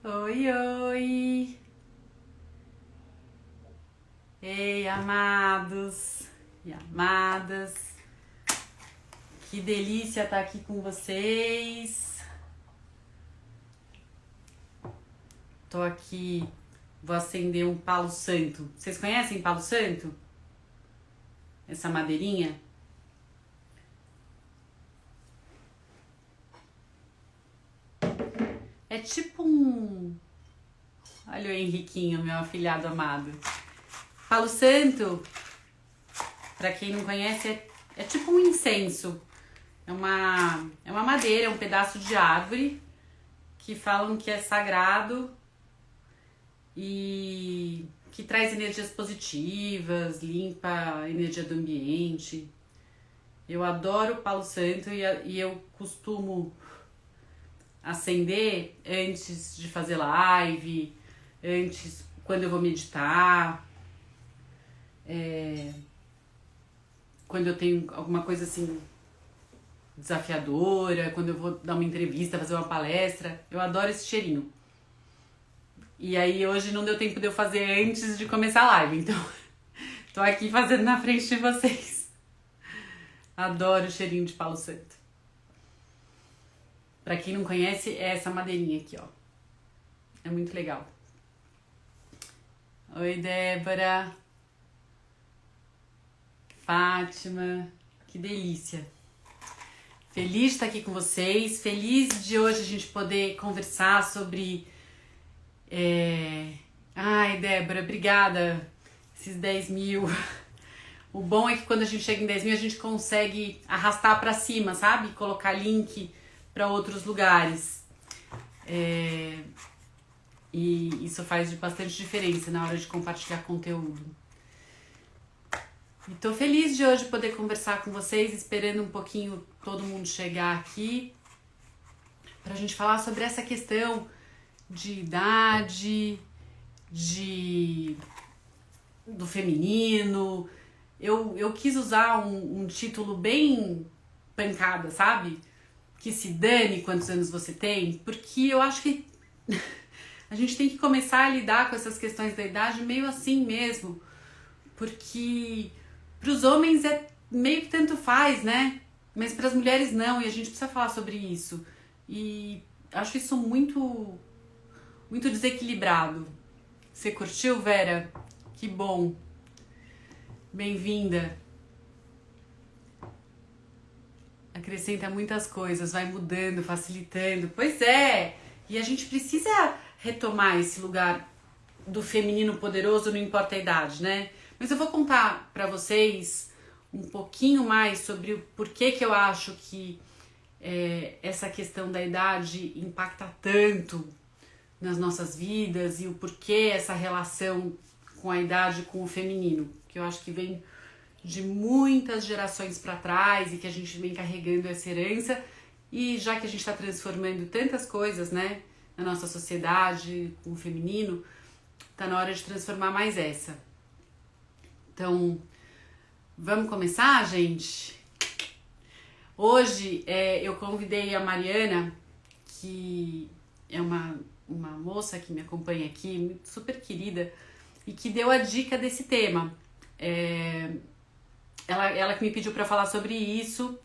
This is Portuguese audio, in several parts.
Oi, oi! Ei, amados e amadas! Que delícia estar aqui com vocês! Tô aqui, vou acender um palo santo. Vocês conhecem palo santo? Essa madeirinha? É tipo um... Olha o Henriquinho, meu afilhado amado. Palo santo, pra quem não conhece, é tipo um incenso. É uma madeira, é um pedaço de árvore que falam que é sagrado e que traz energias positivas, limpa a energia do ambiente. Eu adoro palo santo e eu costumo acender antes de fazer live, antes quando eu vou meditar, quando eu tenho alguma coisa assim desafiadora, quando eu vou dar uma entrevista, fazer uma palestra, eu adoro esse cheirinho. E aí hoje não deu tempo de eu fazer antes de começar a live, então tô aqui fazendo na frente de vocês. Adoro o cheirinho de palo santo. Pra quem não conhece, é essa madeirinha aqui, ó. É muito legal. Oi, Débora. Fátima. Que delícia. Feliz de estar aqui com vocês. Feliz de hoje a gente poder conversar sobre... Ai, Débora, obrigada. Esses 10 mil. O bom é que quando a gente chega em 10 mil, a gente consegue arrastar pra cima, sabe? Colocar link para outros lugares. E isso faz bastante diferença na hora de compartilhar conteúdo. E tô feliz de hoje poder conversar com vocês, esperando um pouquinho todo mundo chegar aqui, pra gente falar sobre essa questão de idade, do feminino. Eu quis usar um título bem pancada, sabe? Que se dane quantos anos você tem, porque eu acho que a gente tem que começar a lidar com essas questões da idade meio assim mesmo, porque pros homens é meio que tanto faz, né? Mas pras mulheres não, e a gente precisa falar sobre isso. E acho isso muito desequilibrado. Você curtiu, Vera? Que bom. Bem-vinda. Acrescenta muitas coisas, vai mudando, facilitando. Pois é! E a gente precisa retomar esse lugar do feminino poderoso, não importa a idade, né? Mas eu vou contar pra vocês um pouquinho mais sobre o porquê que eu acho que essa questão da idade impacta tanto nas nossas vidas e o porquê essa relação com a idade com o feminino, que eu acho que vem de muitas gerações para trás e que a gente vem carregando essa herança, e já que a gente está transformando tantas coisas, né, na nossa sociedade com o feminino, tá na hora de transformar mais essa. Então, vamos começar, gente? Hoje eu convidei a Mariana, que é uma moça que me acompanha aqui, super querida, e que deu a dica desse tema. Ela que me pediu para falar sobre isso,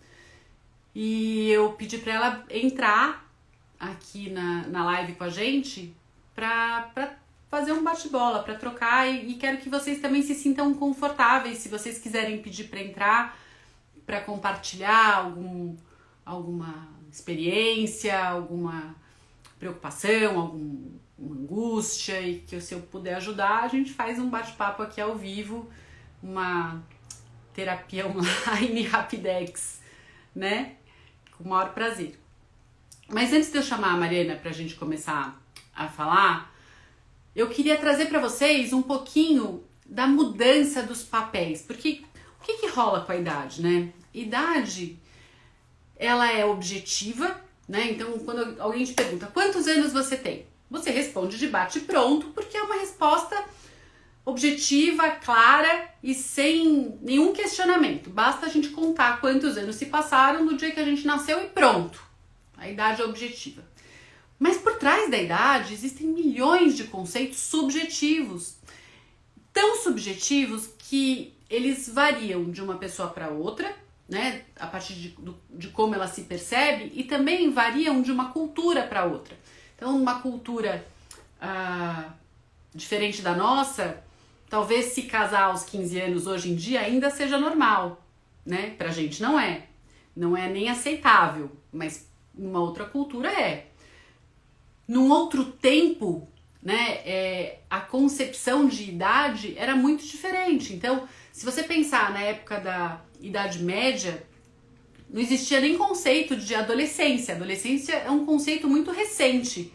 e eu pedi para ela entrar aqui na live com a gente para fazer um bate-bola, para trocar, e quero que vocês também se sintam confortáveis, se vocês quiserem pedir para entrar, para compartilhar alguma experiência, alguma preocupação, alguma angústia, e que se eu puder ajudar, a gente faz um bate-papo aqui ao vivo, uma terapia online Rapidex, né? Com o maior prazer. Mas antes de eu chamar a Mariana pra gente começar a falar, eu queria trazer pra vocês um pouquinho da mudança dos papéis, porque o que rola com a idade, né? Idade, ela é objetiva, né? Então, quando alguém te pergunta quantos anos você tem, você responde de bate pronto, porque é uma resposta objetiva, clara e sem nenhum questionamento. Basta a gente contar quantos anos se passaram do dia que a gente nasceu e pronto. A idade é objetiva. Mas por trás da idade existem milhões de conceitos subjetivos, tão subjetivos que eles variam de uma pessoa para outra, né, a partir de como ela se percebe, e também variam de uma cultura para outra. Então, uma cultura diferente da nossa, talvez se casar aos 15 anos hoje em dia ainda seja normal, né? Pra gente não é. Não é nem aceitável, mas numa outra cultura é. Num outro tempo, né, a concepção de idade era muito diferente. Então, se você pensar na época da Idade Média, não existia nem conceito de adolescência. Adolescência é um conceito muito recente.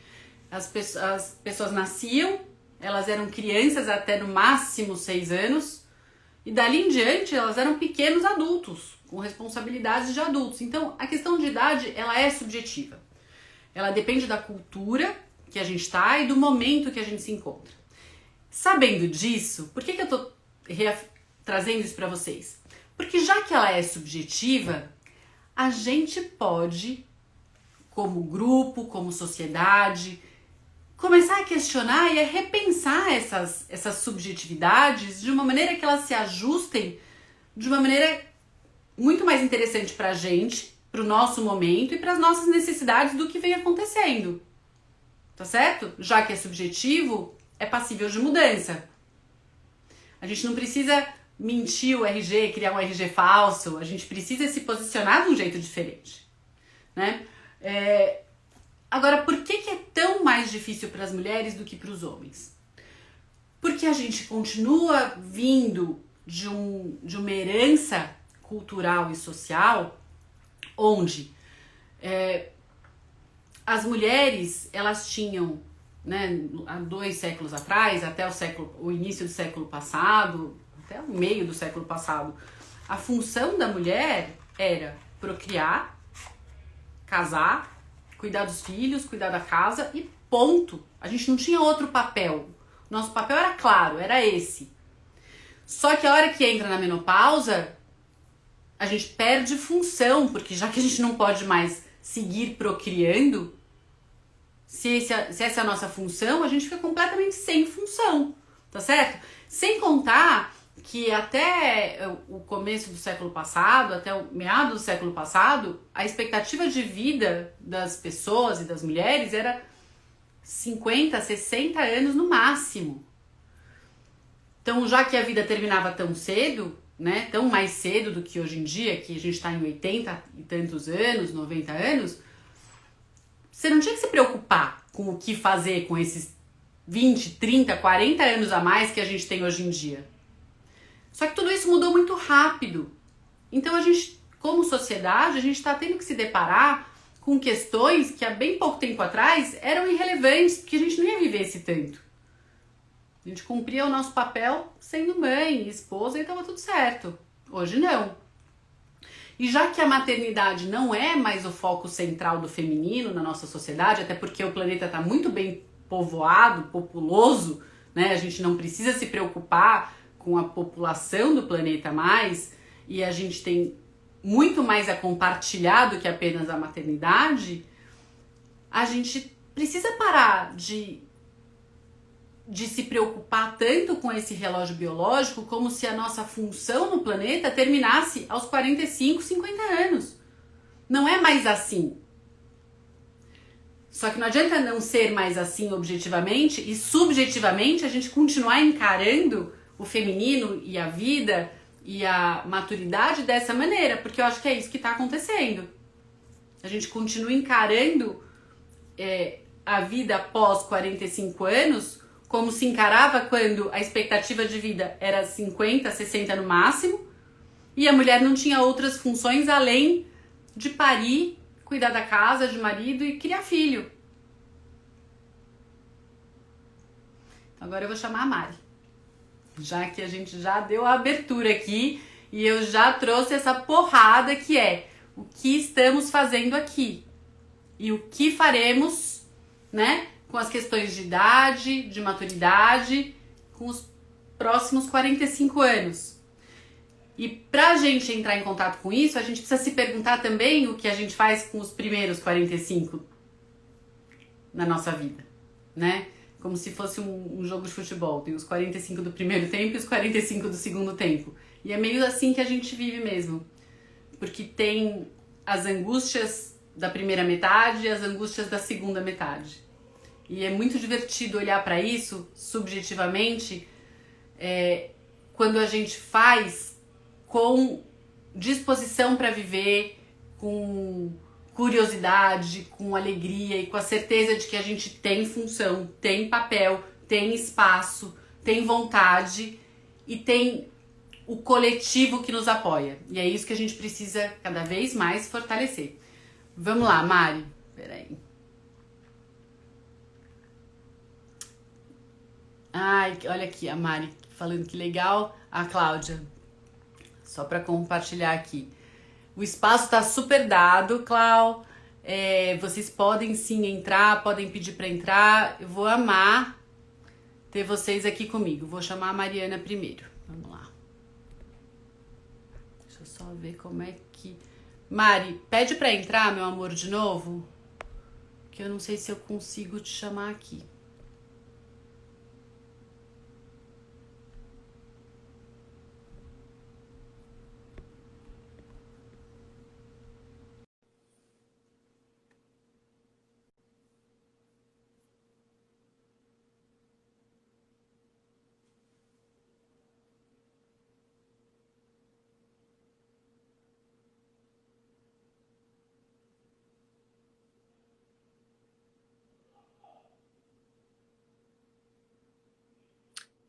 As pessoas nasciam, elas eram crianças até no máximo 6 anos, e dali em diante elas eram pequenos adultos, com responsabilidades de adultos. Então, a questão de idade, ela é subjetiva. Ela depende da cultura que a gente está e do momento que a gente se encontra. Sabendo disso, por que eu tô trazendo isso para vocês? Porque já que ela é subjetiva, a gente pode, como grupo, como sociedade, começar a questionar e a repensar essas subjetividades de uma maneira que elas se ajustem de uma maneira muito mais interessante para a gente, para o nosso momento e para as nossas necessidades do que vem acontecendo. Tá certo? Já que é subjetivo, é passível de mudança. A gente não precisa mentir o RG, criar um RG falso, a gente precisa se posicionar de um jeito diferente, né? Agora, por que é tão mais difícil para as mulheres do que para os homens? Porque a gente continua vindo de uma herança cultural e social onde as mulheres, elas tinham, né, há 2 séculos atrás, até o início do século passado, até o meio do século passado, a função da mulher era procriar, casar, cuidar dos filhos, cuidar da casa e ponto. A gente não tinha outro papel. Nosso papel era claro, era esse. Só que a hora que entra na menopausa, a gente perde função, porque já que a gente não pode mais seguir procriando, se essa é a nossa função, a gente fica completamente sem função, tá certo? Sem contar que até o começo do século passado, até o meado do século passado, a expectativa de vida das pessoas e das mulheres era 50, 60 anos no máximo. Então, já que a vida terminava tão cedo, né, tão mais cedo do que hoje em dia, que a gente está em 80 e tantos anos, 90 anos, você não tinha que se preocupar com o que fazer com esses 20, 30, 40 anos a mais que a gente tem hoje em dia. Só que tudo isso mudou muito rápido. Então a gente, como sociedade, a gente está tendo que se deparar com questões que há bem pouco tempo atrás eram irrelevantes, porque a gente não ia viver esse tanto. A gente cumpria o nosso papel sendo mãe, esposa e estava tudo certo. Hoje não. E já que a maternidade não é mais o foco central do feminino na nossa sociedade, até porque o planeta está muito bem povoado, populoso, né? A gente não precisa se preocupar com a população do planeta mais, e a gente tem muito mais a compartilhar do que apenas a maternidade, a gente precisa parar de se preocupar tanto com esse relógio biológico como se a nossa função no planeta terminasse aos 45, 50 anos. Não é mais assim. Só que não adianta não ser mais assim objetivamente e subjetivamente a gente continuar encarando o feminino e a vida e a maturidade dessa maneira, porque eu acho que é isso que está acontecendo. A gente continua encarando a vida após 45 anos como se encarava quando a expectativa de vida era 50, 60 no máximo, e a mulher não tinha outras funções além de parir, cuidar da casa, de marido e criar filho. Agora eu vou chamar a Mari, já que a gente já deu a abertura aqui e eu já trouxe essa porrada que é o que estamos fazendo aqui e o que faremos, né, com as questões de idade, de maturidade, com os próximos 45 anos. E pra gente entrar em contato com isso, a gente precisa se perguntar também o que a gente faz com os primeiros 45. na nossa vida, né? Como se fosse um jogo de futebol. Tem os 45 do primeiro tempo e os 45 do segundo tempo. E é meio assim que a gente vive mesmo. Porque tem as angústias da primeira metade e as angústias da segunda metade. E é muito divertido olhar para isso subjetivamente, quando a gente faz com disposição para viver, com curiosidade, com alegria e com a certeza de que a gente tem função, tem papel, tem espaço, tem vontade e tem o coletivo que nos apoia. E é isso que a gente precisa cada vez mais fortalecer. Vamos lá, Mari. Peraí. Ai, olha aqui a Mari falando que legal. A Cláudia, só para compartilhar aqui. O espaço está super dado, Clau. Vocês podem sim entrar, podem pedir para entrar. Eu vou amar ter vocês aqui comigo. Vou chamar a Mariana primeiro. Vamos lá. Deixa eu só ver como é que... Mari, pede para entrar, meu amor, de novo. Que eu não sei se eu consigo te chamar aqui.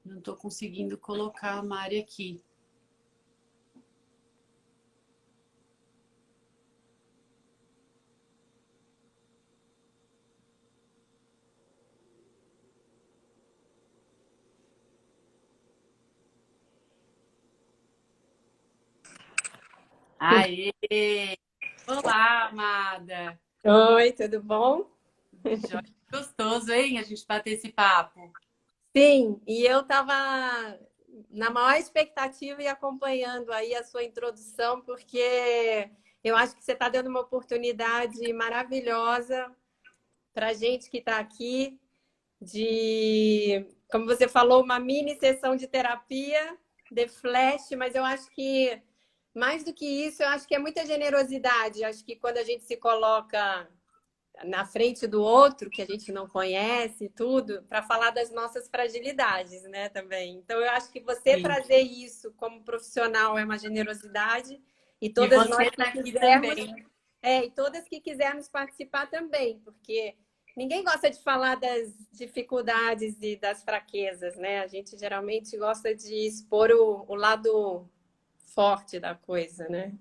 Não tô conseguindo colocar a Mari aqui. Aê! Olá, amada! Oi, tudo bom? Joia, gostoso, hein? A gente bater esse papo. Sim, e eu estava na maior expectativa e acompanhando aí a sua introdução, porque eu acho que você está dando uma oportunidade maravilhosa para a gente que está aqui de, como você falou, uma mini sessão de terapia de flash, mas eu acho que mais do que isso, eu acho que é muita generosidade. Eu acho que quando a gente se coloca na frente do outro, que a gente não conhece, tudo, para falar das nossas fragilidades, né, também. Então, eu acho que você Sim. trazer isso como profissional é uma generosidade e E todas você nós tá que aqui quisermos, também. e todas que quisermos participar também, porque ninguém gosta de falar das dificuldades e das fraquezas, né? A gente geralmente gosta de expor o lado forte da coisa, né?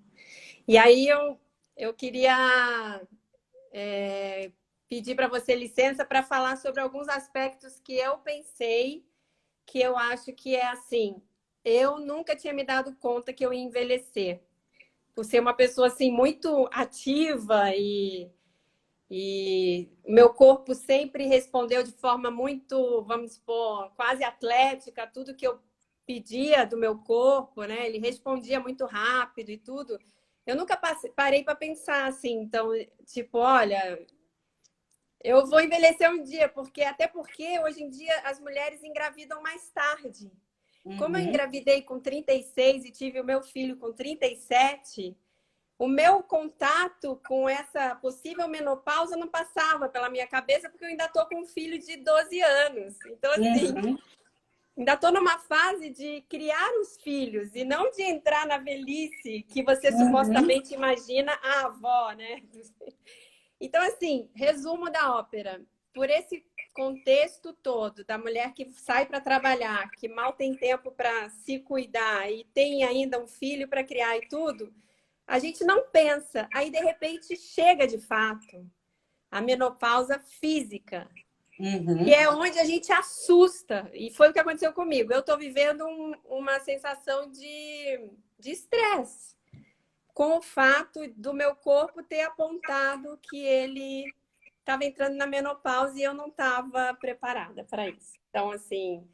E aí eu queria pedir para você licença para falar sobre alguns aspectos que eu pensei, que eu acho que é assim. Eu nunca tinha me dado conta que eu ia envelhecer. Por ser uma pessoa assim muito ativa e meu corpo sempre respondeu de forma muito, vamos supor, quase atlética, tudo que eu pedia do meu corpo, né? Ele respondia muito rápido e tudo. Eu nunca parei para pensar assim, então, tipo, olha, eu vou envelhecer um dia, até porque hoje em dia as mulheres engravidam mais tarde. Como eu Uhum. engravidei com 36 e tive o meu filho com 37, o meu contato com essa possível menopausa não passava pela minha cabeça, porque eu ainda estou com um filho de 12 anos. Então, assim, Uhum. ainda estou numa fase de criar os filhos e não de entrar na velhice que você Uhum. supostamente imagina a avó, né? Então, assim, resumo da ópera. Por esse contexto todo da mulher que sai para trabalhar, que mal tem tempo para se cuidar e tem ainda um filho para criar e tudo, a gente não pensa. Aí, de repente, chega de fato a menopausa física, que Uhum. é onde a gente assusta. E foi o que aconteceu comigo. Eu estou vivendo uma sensação de estresse com o fato do meu corpo ter apontado que ele estava entrando na menopausa e eu não estava preparada para isso. Então, assim,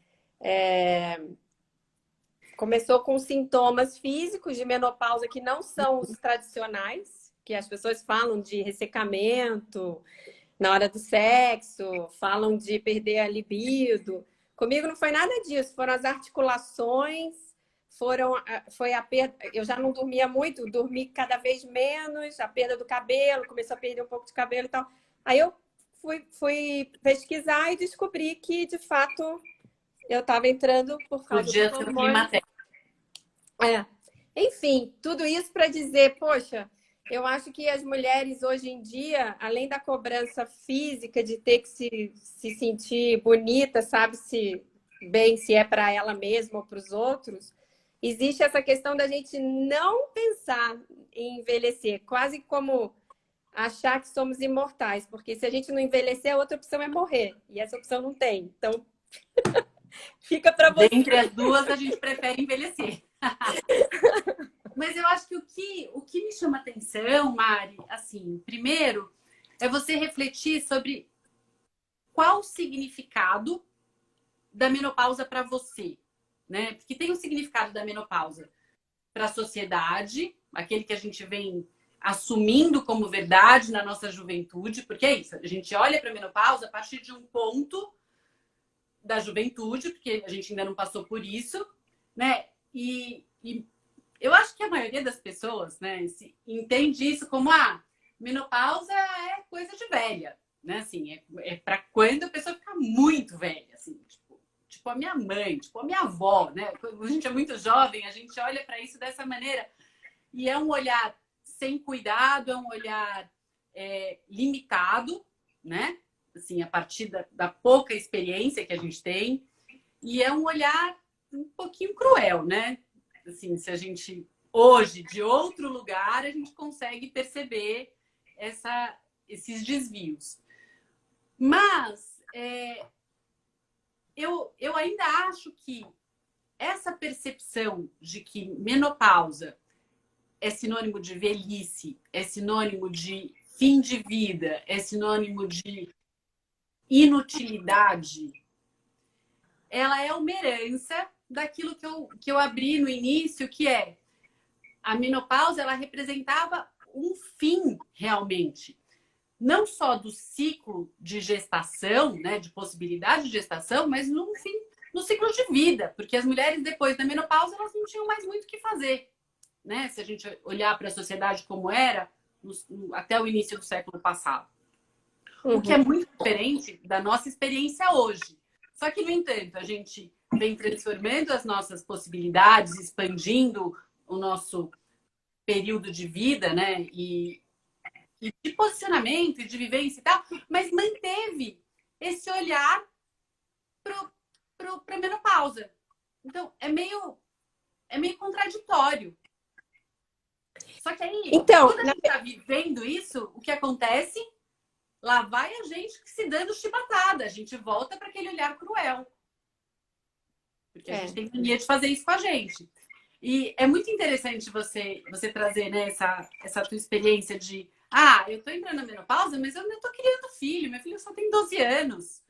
começou com sintomas físicos de menopausa que não são os tradicionais, que as pessoas falam de ressecamento, na hora do sexo, falam de perder a libido. Comigo não foi nada disso, foram as articulações, foi a perda. Eu já não dormia muito, dormi cada vez menos, a perda do cabelo, começou a perder um pouco de cabelo e tal. Aí eu fui pesquisar e descobri que, de fato, eu estava entrando por causa Podia dos ser o hormônios. climatério. É. Enfim, tudo isso para dizer, poxa, eu acho que as mulheres hoje em dia, além da cobrança física de ter que se sentir bonita, sabe se bem se é para ela mesma ou para os outros, existe essa questão da gente não pensar em envelhecer, quase como achar que somos imortais, porque se a gente não envelhecer, a outra opção é morrer, e essa opção não tem. Então, fica para você. Dentre as duas, a gente prefere envelhecer. Mas eu acho que o que me chama atenção, Mari, assim, primeiro, é você refletir sobre qual o significado da menopausa para você, né? Porque tem o significado da menopausa para a sociedade, aquele que a gente vem assumindo como verdade na nossa juventude, porque é isso, a gente olha para a menopausa a partir de um ponto da juventude, porque a gente ainda não passou por isso, né? E eu acho que a maioria das pessoas, né, entende isso como menopausa é coisa de velha, né? Assim, é para quando a pessoa fica muito velha, assim, tipo a minha mãe, tipo a minha avó, né? Quando a gente é muito jovem, a gente olha para isso dessa maneira e é um olhar sem cuidado, é um olhar limitado, né? Assim, a partir da pouca experiência que a gente tem, e é um olhar um pouquinho cruel, né? Assim, se a gente hoje de outro lugar a gente consegue perceber esses desvios, mas eu ainda acho que essa percepção de que menopausa é sinônimo de velhice, é sinônimo de fim de vida, é sinônimo de inutilidade, ela é uma herança daquilo que eu abri no início, que é a menopausa, ela representava um fim realmente, não só do ciclo de gestação, né, de possibilidade de gestação, mas no fim, no ciclo de vida, porque as mulheres depois da menopausa elas não tinham mais muito o que fazer, né? Se a gente olhar para a sociedade como era até o início do século passado. O que é muito diferente da nossa experiência hoje. Só que, no entanto, a gente vem transformando as nossas possibilidades, expandindo o nosso período de vida, né? E de posicionamento, de vivência e tal, mas manteve esse olhar para a menopausa. Então, é meio contraditório. Só que aí, Então, quando a gente está vivendo isso, o que acontece? Lá vai a gente se dando chibatada. A gente volta para aquele olhar cruel. Porque a gente tem mania de fazer isso com a gente. E é muito interessante você trazer, né, essa tua experiência de eu tô entrando na menopausa, mas eu não tô criando filho. Meu filho só tem 12 anos.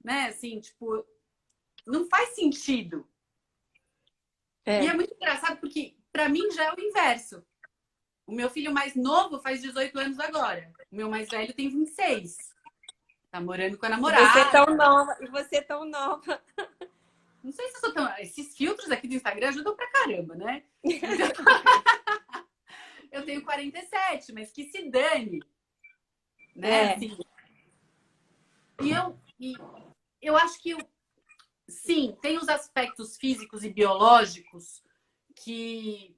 Né? Assim, tipo, não faz sentido. E é muito engraçado porque, para mim, já é o inverso. O meu filho mais novo faz 18 anos agora. O meu mais velho tem 26. Tá morando com a namorada. Você é tão nova. E você é tão nova. Não sei se eu sou tão... Esses filtros aqui do Instagram ajudam pra caramba, né? Então... eu tenho 47, mas que se dane. Né? Assim. E eu acho que, sim, tem os aspectos físicos e biológicos que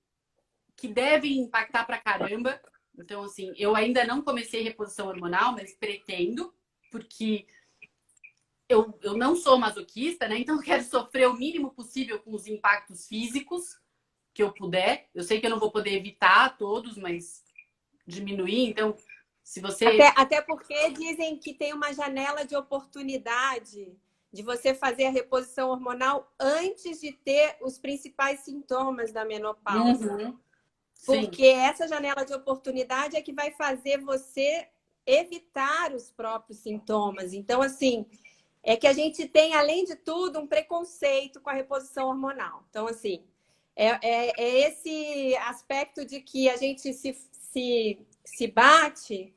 devem impactar pra caramba. Então, assim, eu ainda não comecei reposição hormonal, mas pretendo, porque eu não sou masoquista, né? Então eu quero sofrer o mínimo possível com os impactos físicos que eu puder. Eu sei que eu não vou poder evitar todos, mas diminuir. Então, se você... Até porque dizem que tem uma janela de oportunidade de você fazer a reposição hormonal antes de ter os principais sintomas da menopausa. Uhum. Porque essa janela de oportunidade é que vai fazer você evitar os próprios sintomas. Então, assim, é que a gente tem, além de tudo, um preconceito com a reposição hormonal. Então, assim, é esse aspecto de que a gente se bate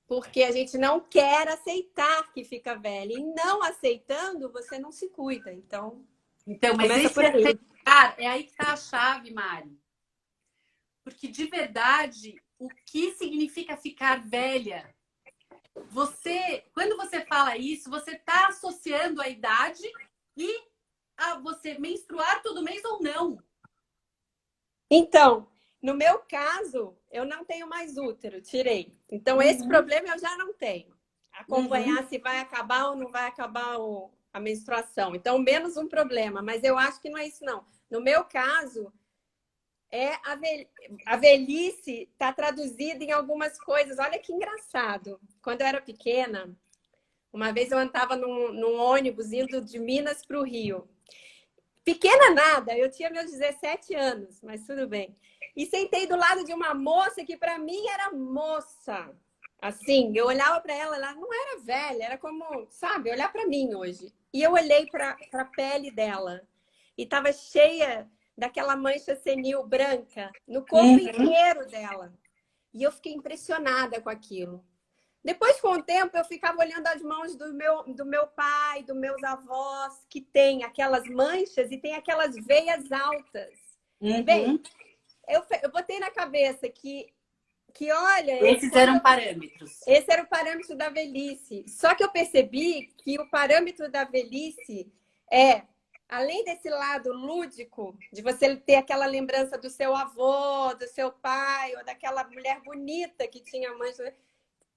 porque a gente não quer aceitar que fica velha. E não aceitando, você não se cuida. Então, mas começa esse por aí. aceitar, é aí que tá a chave, Mari. Porque, de verdade, o que significa ficar velha? Quando você fala isso, você está associando a idade e a você menstruar todo mês ou não. Então, no meu caso, eu não tenho mais útero, tirei. Então, esse problema eu já não tenho. Acompanhar se vai acabar ou não vai acabar a menstruação. Então, menos um problema. Mas eu acho que não é isso, não. No meu caso, a velhice está traduzida em algumas coisas. Olha que engraçado. Quando eu era pequena, uma vez eu andava num ônibus indo de Minas para o Rio. Pequena nada, eu tinha meus 17 anos, mas tudo bem. E sentei do lado de uma moça que para mim era moça. Assim, eu olhava para ela, ela não era velha, era como, sabe, olhar para mim hoje. E eu olhei para a pele dela e estava cheia daquela mancha senil branca no corpo inteiro dela. E eu fiquei impressionada com aquilo. Depois, com o tempo, eu ficava olhando as mãos do meu pai, dos meus avós, que tem aquelas manchas e tem aquelas veias altas. Bem, eu botei na cabeça que olha... Esses eram parâmetros. Esse era o parâmetro da velhice. Só que eu percebi que o parâmetro da velhice é, além desse lado lúdico, de você ter aquela lembrança do seu avô, do seu pai, ou daquela mulher bonita que tinha mancha,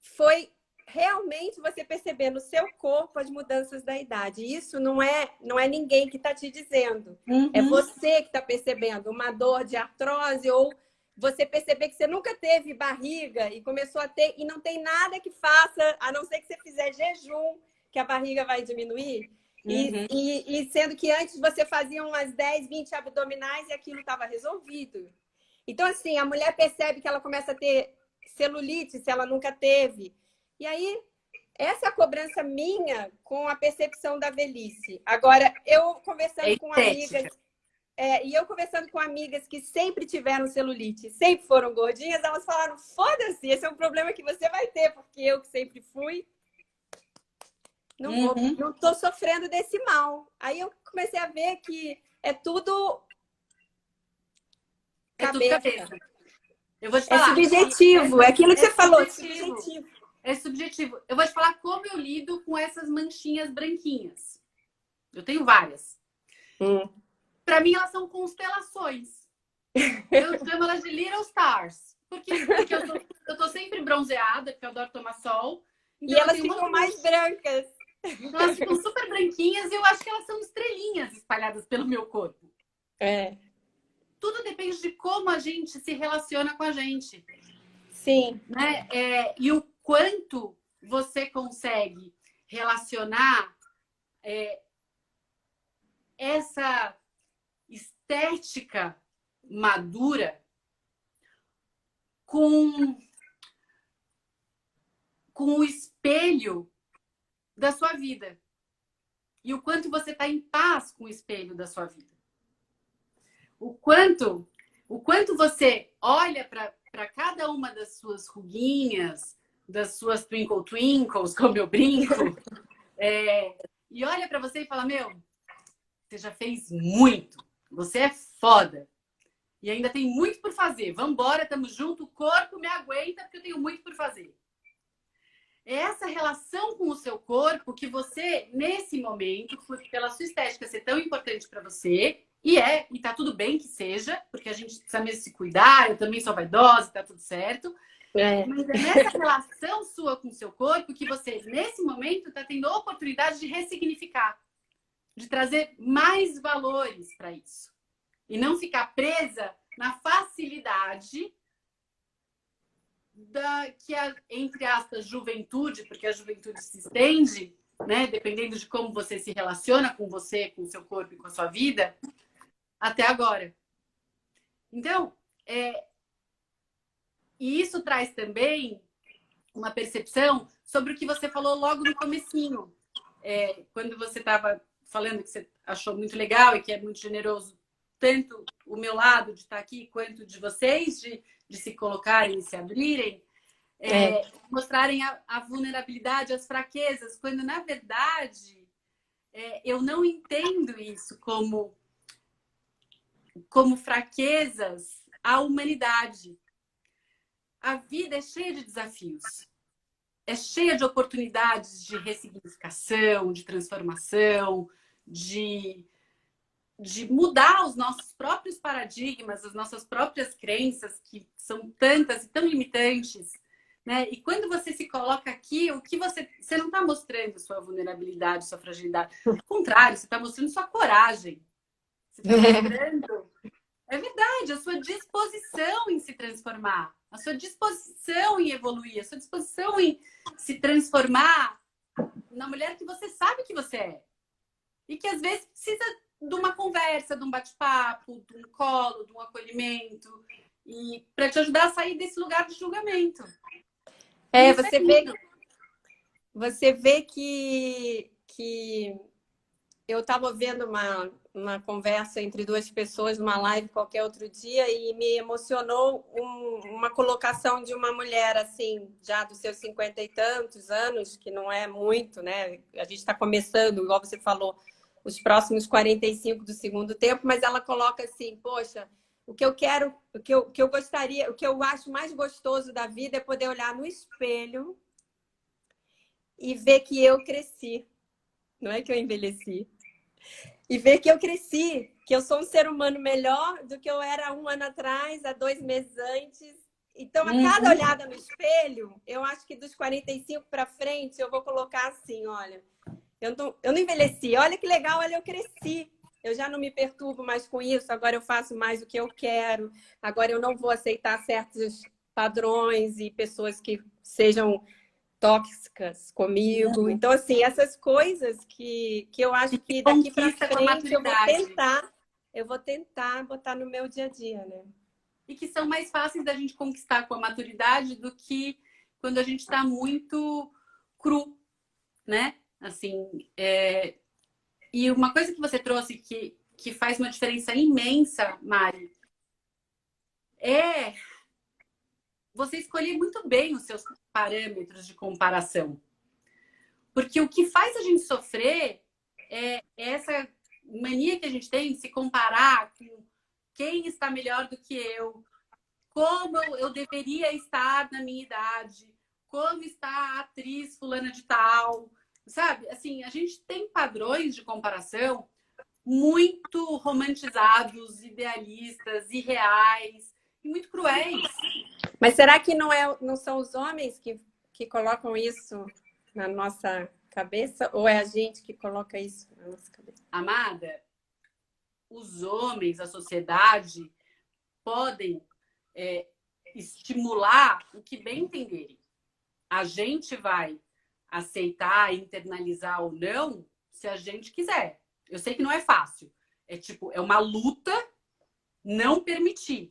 foi realmente você perceber no seu corpo as mudanças da idade. Isso não é ninguém que está te dizendo. É você que está percebendo uma dor de artrose ou você perceber que você nunca teve barriga e começou a ter, e não tem nada que faça, a não ser que você fizer jejum, que a barriga vai diminuir. E sendo que antes você fazia umas 10, 20 abdominais e aquilo estava resolvido. Então, assim, a mulher percebe que ela começa a ter celulite, se ela nunca teve. E aí, essa é a cobrança minha com a percepção da velhice. Agora, eu conversando com amigas... e eu conversando com amigas que sempre tiveram celulite, sempre foram gordinhas, elas falaram, foda-se, esse é um problema que você vai ter, porque eu que sempre fui, não tô sofrendo desse mal. Aí eu comecei a ver que é tudo cabeça. Eu vou te falar. É subjetivo, é aquilo que você falou, subjetivo. É subjetivo. Eu vou te falar como eu lido com essas manchinhas branquinhas. Eu tenho várias. Para mim, elas são constelações. Eu chamo elas de Little Stars. Porque eu tô sempre bronzeada, porque eu adoro tomar sol. Então, e elas ficam mais brancas. Então, elas ficam super branquinhas e eu acho que elas são estrelinhas espalhadas pelo meu corpo. Tudo depende de como a gente se relaciona com a gente. Sim. Né? E o quanto você consegue relacionar essa estética madura com o espelho da sua vida. E o quanto você está em paz com o espelho da sua vida. O quanto você olha para cada uma das suas ruguinhas, das suas twinkle twinkles, como eu brinco, e olha para você e fala, meu, você já fez muito, você é foda. E ainda tem muito por fazer. Vambora, tamo junto, o corpo me aguenta porque eu tenho muito por fazer. É essa relação com o seu corpo que você, nesse momento, pela sua estética ser tão importante para você, e tá tudo bem que seja, porque a gente precisa mesmo se cuidar, eu também sou vaidosa, tá tudo certo. Mas é nessa relação sua com o seu corpo que você, nesse momento, está tendo a oportunidade de ressignificar, de trazer mais valores para isso. E não ficar presa na facilidade que a, entre aspas, juventude, porque a juventude se estende, né? Dependendo de como você se relaciona com você, com o seu corpo e com a sua vida, até agora. Então, e isso traz também uma percepção sobre o que você falou logo no comecinho. Quando você estava falando que você achou muito legal e que é muito generoso, tanto o meu lado de estar aqui, quanto de vocês, de se colocarem e se abrirem. mostrarem a vulnerabilidade, as fraquezas, quando na verdade eu não entendo isso como fraquezas à humanidade. A vida é cheia de desafios, é cheia de oportunidades de ressignificação, de transformação, de mudar os nossos próprios paradigmas, as nossas próprias crenças, que são tantas e tão limitantes, né? E quando você se coloca aqui, o que você não está mostrando sua vulnerabilidade, sua fragilidade. Ao contrário, você está mostrando sua coragem. Você está mostrando, é verdade, a sua disposição em se transformar, a sua disposição em evoluir, a sua disposição em se transformar na mulher que você sabe que você é. E que às vezes precisa de uma conversa, de um bate-papo, de um colo, de um acolhimento, e para te ajudar a sair desse lugar de julgamento. Você vê que eu estava vendo uma conversa entre duas pessoas numa live qualquer outro dia e me emocionou uma colocação de uma mulher assim, já dos seus 50 e tantos anos, que não é muito, né? A gente está começando, igual você falou, os próximos 45 do segundo tempo, mas ela coloca assim, poxa, o que eu quero, o que eu gostaria, o que eu acho mais gostoso da vida é poder olhar no espelho e ver que eu cresci. Não é que eu envelheci. E ver que eu cresci, que eu sou um ser humano melhor do que eu era 1 ano atrás, há 2 meses antes. Então, a cada olhada no espelho, eu acho que dos 45 para frente, eu vou colocar assim, olha, eu não envelheci, olha que legal, olha, eu cresci. Eu já não me perturbo mais com isso, agora eu faço mais o que eu quero, agora eu não vou aceitar certos padrões e pessoas que sejam tóxicas comigo. Então, assim, essas coisas que eu acho que daqui para frente eu vou tentar botar no meu dia a dia, né? E que são mais fáceis da gente conquistar com a maturidade do que quando a gente está muito cru, né? Assim, e uma coisa que você trouxe que faz uma diferença imensa, Mari, é você escolher muito bem os seus parâmetros de comparação. Porque o que faz a gente sofrer é essa mania que a gente tem de se comparar com quem está melhor do que eu, como eu deveria estar na minha idade, como está a atriz fulana de tal, sabe? Assim, a gente tem padrões de comparação muito romantizados, idealistas, irreais e muito cruéis. Mas será que não são os homens que colocam isso na nossa cabeça? Ou é a gente que coloca isso na nossa cabeça? Amada, os homens, a sociedade, podem estimular o que bem entenderem. A gente vai aceitar, internalizar ou não, se a gente quiser. Eu sei que não é fácil. É uma luta não permitir.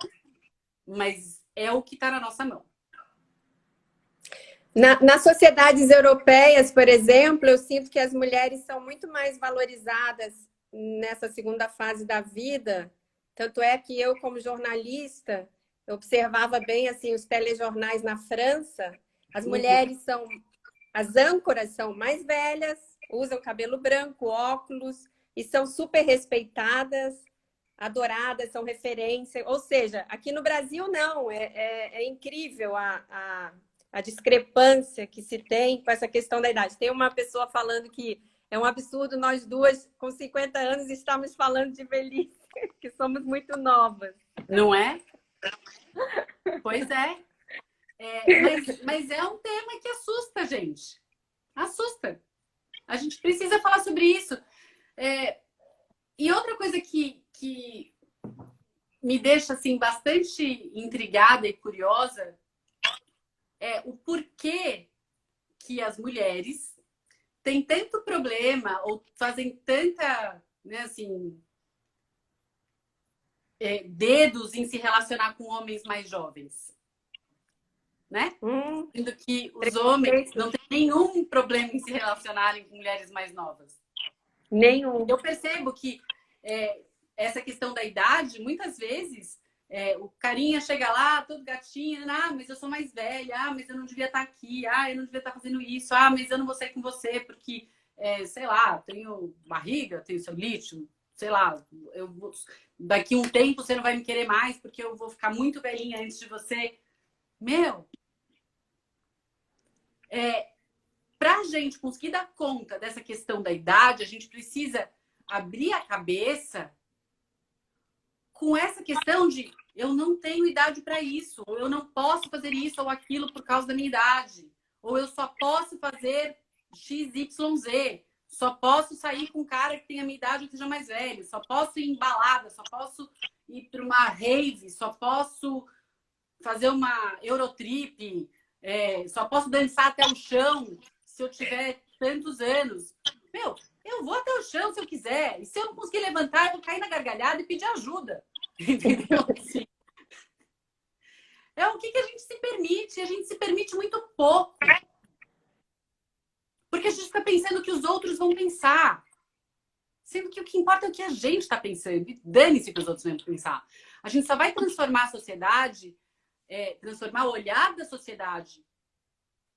Mas é o que está na nossa mão. Nas sociedades europeias, por exemplo, eu sinto que as mulheres são muito mais valorizadas nessa segunda fase da vida. Tanto é que eu, como jornalista, observava bem assim os telejornais na França. As mulheres as âncoras são mais velhas, usam cabelo branco, óculos e são super respeitadas, adoradas, são referência. Ou seja, aqui no Brasil não, é incrível a discrepância que se tem com essa questão da idade. Tem uma pessoa falando que é um absurdo nós duas, com 50 anos, estamos falando de velhice, que somos muito novas. Não é? Pois é. Mas é um tema que assusta a gente. Assusta. A gente precisa falar sobre isso. E outra coisa que me deixa assim, bastante intrigada e curiosa é o porquê que as mulheres têm tanto problema ou fazem tanta, né, assim, dedos em se relacionar com homens mais jovens, né? Sendo que os homens não têm nenhum problema em se relacionarem com mulheres mais novas. Nenhum. Eu percebo que essa questão da idade, muitas vezes, O carinha chega lá, todo gatinho, mas eu sou mais velha, mas eu não devia estar aqui, eu não devia estar fazendo isso, mas eu não vou sair com você porque, sei lá, tenho barriga, tenho celulite, sei lá, daqui um tempo você não vai me querer mais porque eu vou ficar muito velhinha antes de você. Meu, para a gente conseguir dar conta dessa questão da idade, a gente precisa abrir a cabeça com essa questão de eu não tenho idade para isso, ou eu não posso fazer isso ou aquilo por causa da minha idade, ou eu só posso fazer XYZ, só posso sair com um cara que tenha a minha idade ou seja mais velho, só posso ir em balada, só posso ir para uma rave, só posso fazer uma Eurotrip, só posso dançar até o chão se eu tiver tantos anos. Meu, eu vou até o chão se eu quiser. E se eu não conseguir levantar, eu vou cair na gargalhada e pedir ajuda. Entendeu? Assim, o que a gente se permite? A gente se permite muito pouco. Porque a gente fica pensando o que os outros vão pensar. Sendo que o que importa é o que a gente está pensando. E dane-se o que os outros vão pensar. A gente só vai transformar a sociedade, transformar o olhar da sociedade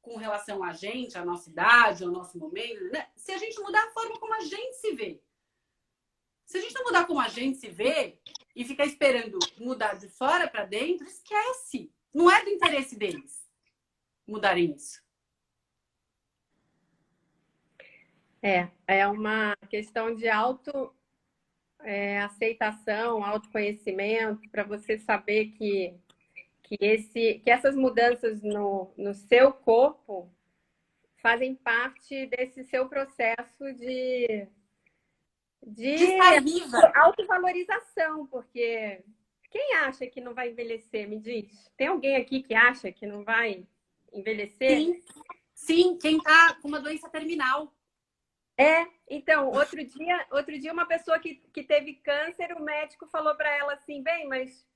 com relação a gente, à nossa idade, ao nosso momento, né? Se a gente mudar a forma como a gente se vê. Se a gente não mudar como a gente se vê e ficar esperando mudar de fora para dentro, esquece. Não é do interesse deles mudarem isso. É uma questão de aceitação, autoconhecimento, para você saber que essas mudanças no seu corpo fazem parte desse seu processo de estar viva. autovalorização, porque quem acha que não vai envelhecer, me diz? Tem alguém aqui que acha que não vai envelhecer? Sim, quem está com uma doença terminal. Então, outro dia uma pessoa que teve câncer, o médico falou para ela assim, bem, mas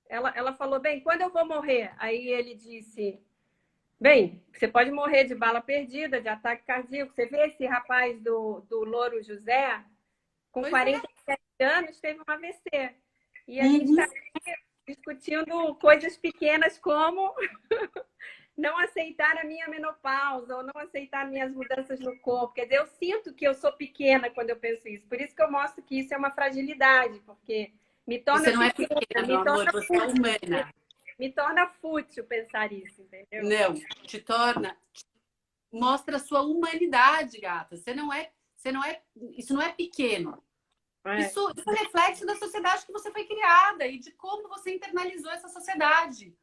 ela falou, bem, quando eu vou morrer? Aí ele disse, bem, você pode morrer de bala perdida, de ataque cardíaco. Você vê esse rapaz do Louro José, com 47 anos, teve um AVC. E a gente está discutindo coisas pequenas como não aceitar a minha menopausa ou não aceitar minhas mudanças no corpo. Quer dizer, eu sinto que eu sou pequena quando eu penso isso. Por isso que eu mostro que isso é uma fragilidade, porque me torna... Você não é pequena, meu amor, você é humana. Me torna fútil pensar isso, entendeu? Não, te torna... Mostra a sua humanidade, gata. Isso não é pequeno. Isso é reflexo da sociedade que você foi criada e de como você internalizou essa sociedade.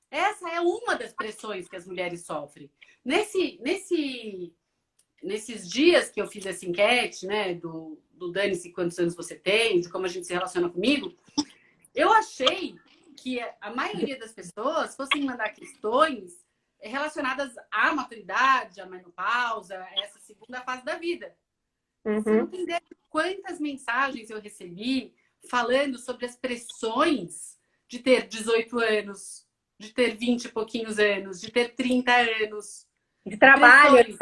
Essa é uma das pressões que as mulheres sofrem. Nesses dias que eu fiz essa enquete, né, do dane-se quantos anos você tem, de como a gente se relaciona comigo, eu achei que a maioria das pessoas fossem mandar questões relacionadas à maturidade, à menopausa, essa segunda fase da vida. Você não tem ideia de quantas mensagens eu recebi falando sobre as pressões de ter 18 anos, de ter 20 e pouquinhos anos, de ter 30 anos. De trabalho.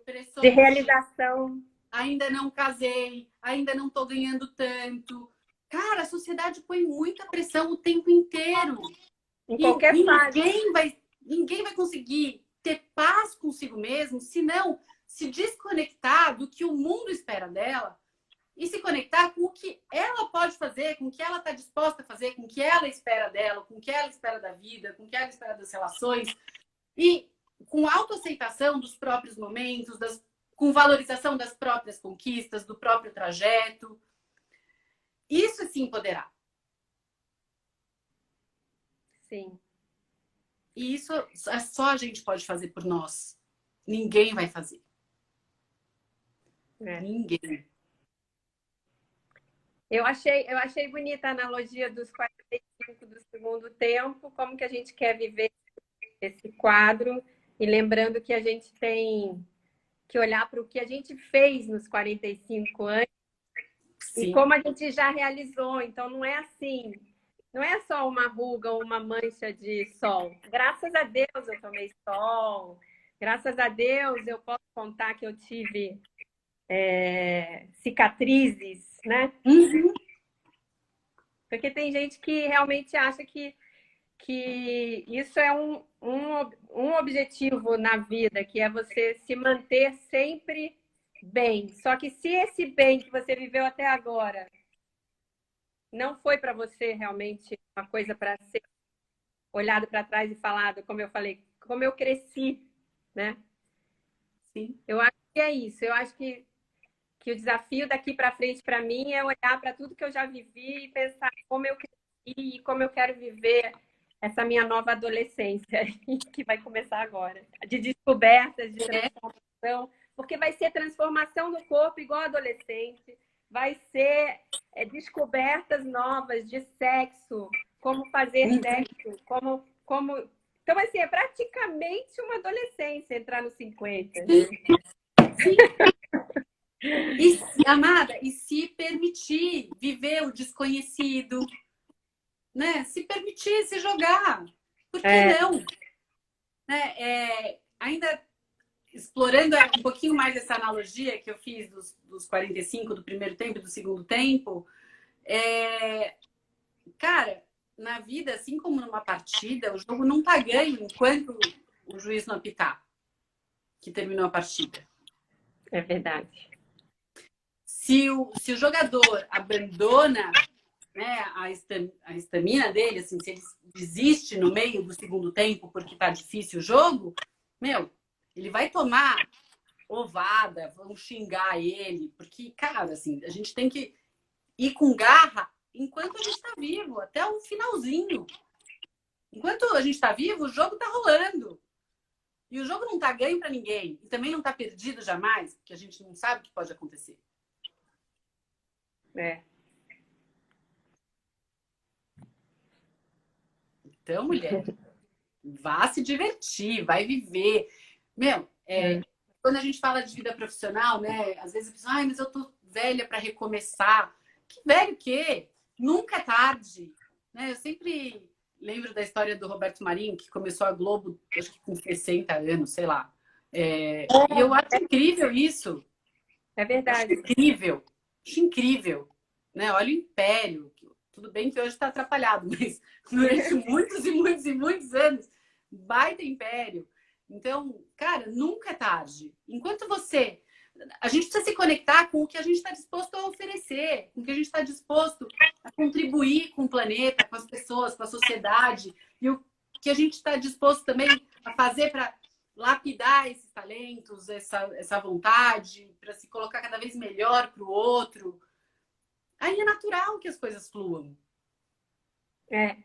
Pressões de realização. Ainda não casei, ainda não tô ganhando tanto. Cara, a sociedade põe muita pressão o tempo inteiro. Em qualquer fase. Ninguém vai conseguir ter paz consigo mesmo se não se desconectar do que o mundo espera dela e se conectar com o que ela pode fazer, com o que ela está disposta a fazer, com o que ela espera dela, com o que ela espera da vida, com o que ela espera das relações. E com autoaceitação dos próprios momentos, com valorização das próprias conquistas, do próprio trajeto. Isso é se empoderar. Sim. E isso só a gente pode fazer por nós. Ninguém vai fazer. Ninguém. Eu achei bonita a analogia dos 45 do segundo tempo, como que a gente quer viver esse quadro, e lembrando que a gente tem que olhar para o que a gente fez nos 45 anos. Sim. E como a gente já realizou. Então, não é assim, não é só uma ruga ou uma mancha de sol. Graças a Deus eu tomei sol, graças a Deus eu posso contar que eu tive cicatrizes, né? Porque tem gente que realmente acha que isso é um objetivo na vida, que é você se manter sempre bem. Só que se esse bem que você viveu até agora não foi para você realmente uma coisa para ser olhado para trás e falado, como eu falei, como eu cresci, né? Sim. Eu acho que é isso. Eu acho que o desafio daqui para frente para mim é olhar para tudo que eu já vivi e pensar como eu cresci e como eu quero viver essa minha nova adolescência que vai começar agora, de descobertas, de transformação, porque vai ser transformação no corpo igual adolescente, vai ser descobertas novas de sexo, como fazer sexo, como... Então, assim, é praticamente uma adolescência entrar nos 50. Sim. E, amada, e se permitir viver o desconhecido, né? Se permitir se jogar. Por que não? Né? Ainda explorando um pouquinho mais essa analogia que eu fiz dos 45 do primeiro tempo e do segundo tempo, cara, na vida, assim como numa partida, o jogo não tá ganho enquanto o juiz não apitar que terminou a partida. É verdade. Se o jogador abandona, né, a estamina dele, assim, se ele desiste no meio do segundo tempo porque tá difícil o jogo, ele vai tomar ovada, vão xingar ele, porque, cara, assim, a gente tem que ir com garra enquanto a gente tá vivo, até o finalzinho. Enquanto a gente tá vivo, o jogo tá rolando. E o jogo não tá ganho para ninguém. E também não tá perdido jamais, porque a gente não sabe o que pode acontecer. Então, mulher, vá se divertir, vai viver. Quando a gente fala de vida profissional, né? Às vezes a pessoa, mas eu tô velha para recomeçar. Que velho quê? Nunca é tarde. Né? Eu sempre lembro da história do Roberto Marinho, que começou a Globo, acho que com 60 anos, sei lá. E eu acho incrível isso. É verdade. Acho incrível. Né? Olha o Império. Tudo bem que hoje está atrapalhado, mas durante muitos e muitos e muitos anos, baita império. Então, cara, nunca é tarde. Enquanto a gente precisa se conectar com o que a gente está disposto a oferecer, com o que a gente está disposto a contribuir com o planeta, com as pessoas, com a sociedade, e o que a gente está disposto também a fazer para lapidar esses talentos, essa vontade, para se colocar cada vez melhor para o outro. Aí é natural que as coisas fluam.